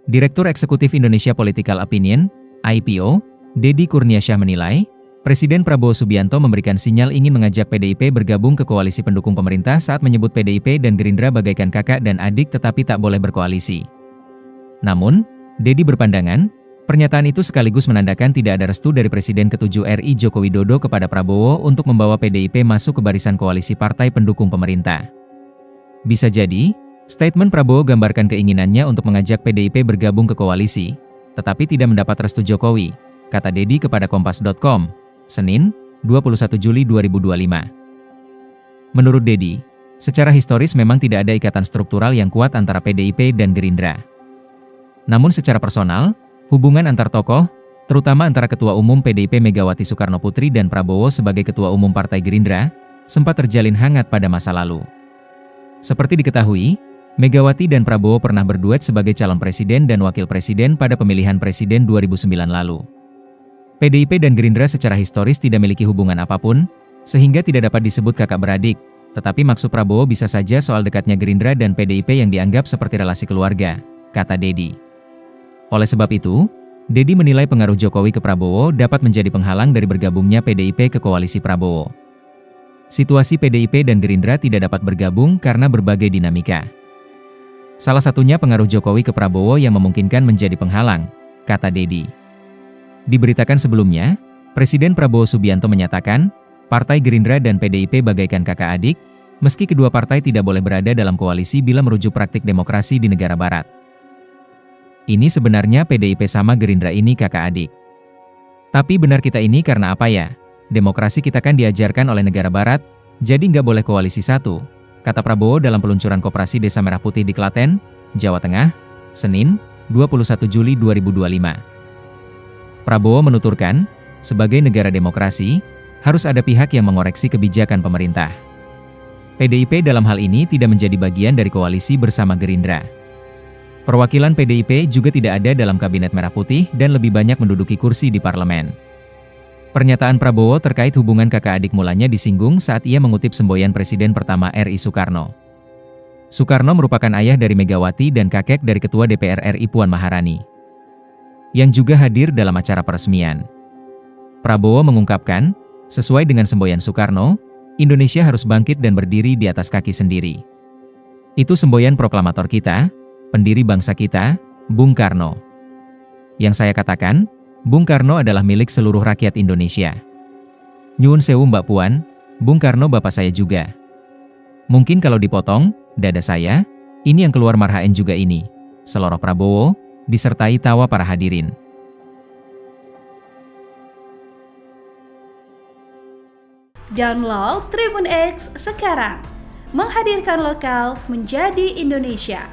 Direktur Eksekutif Indonesia Political Opinion, IPO, Deddy Kurniasyah menilai, Presiden Prabowo Subianto memberikan sinyal ingin mengajak PDIP bergabung ke koalisi pendukung pemerintah saat menyebut PDIP dan Gerindra bagaikan kakak dan adik tetapi tak boleh berkoalisi. Namun, Deddy berpandangan, pernyataan itu sekaligus menandakan tidak ada restu dari Presiden ke-7 RI Joko Widodo kepada Prabowo untuk membawa PDIP masuk ke barisan koalisi partai pendukung pemerintah. Bisa jadi, statement Prabowo gambarkan keinginannya untuk mengajak PDIP bergabung ke koalisi, tetapi tidak mendapat restu Jokowi, kata Deddy kepada Kompas.com, Senin, 21 Juli 2025. Menurut Deddy, secara historis memang tidak ada ikatan struktural yang kuat antara PDIP dan Gerindra. Namun secara personal, hubungan antar tokoh, terutama antara Ketua Umum PDIP Megawati Soekarnoputri dan Prabowo sebagai Ketua Umum Partai Gerindra, sempat terjalin hangat pada masa lalu. Seperti diketahui, Megawati dan Prabowo pernah berduet sebagai calon presiden dan wakil presiden pada pemilihan presiden 2009 lalu. PDIP dan Gerindra secara historis tidak memiliki hubungan apapun, sehingga tidak dapat disebut kakak beradik, tetapi maksud Prabowo bisa saja soal dekatnya Gerindra dan PDIP yang dianggap seperti relasi keluarga, kata Deddy. Oleh sebab itu, Deddy menilai pengaruh Jokowi ke Prabowo dapat menjadi penghalang dari bergabungnya PDIP ke koalisi Prabowo. Situasi PDIP dan Gerindra tidak dapat bergabung karena berbagai dinamika. Salah satunya pengaruh Jokowi ke Prabowo yang memungkinkan menjadi penghalang, kata Deddy. Diberitakan sebelumnya, Presiden Prabowo Subianto menyatakan, Partai Gerindra dan PDIP bagaikan kakak adik, meski kedua partai tidak boleh berada dalam koalisi bila merujuk praktik demokrasi di negara barat. Ini sebenarnya PDIP sama Gerindra ini kakak adik. Tapi benar kita ini karena apa ya? Demokrasi kita kan diajarkan oleh negara barat, jadi nggak boleh koalisi satu, kata Prabowo dalam peluncuran Koperasi Desa Merah Putih di Klaten, Jawa Tengah, Senin, 21 Juli 2025. Prabowo menuturkan, sebagai negara demokrasi, harus ada pihak yang mengoreksi kebijakan pemerintah. PDIP dalam hal ini tidak menjadi bagian dari koalisi bersama Gerindra. Perwakilan PDIP juga tidak ada dalam Kabinet Merah Putih dan lebih banyak menduduki kursi di parlemen. Pernyataan Prabowo terkait hubungan kakak adik mulanya disinggung saat ia mengutip semboyan Presiden pertama RI Soekarno. Soekarno merupakan ayah dari Megawati dan kakek dari Ketua DPR RI Puan Maharani, yang juga hadir dalam acara peresmian. Prabowo mengungkapkan, sesuai dengan semboyan Soekarno, Indonesia harus bangkit dan berdiri di atas kaki sendiri. Itu semboyan proklamator kita, pendiri bangsa kita, Bung Karno. Yang saya katakan, Bung Karno adalah milik seluruh rakyat Indonesia. Nyuwun sewu Mbak Puan, Bung Karno bapak saya juga. Mungkin kalau dipotong, dada saya, ini yang keluar marhaen juga ini, seloroh Prabowo, disertai tawa para hadirin. Download Tribun X sekarang, menghadirkan lokal menjadi Indonesia.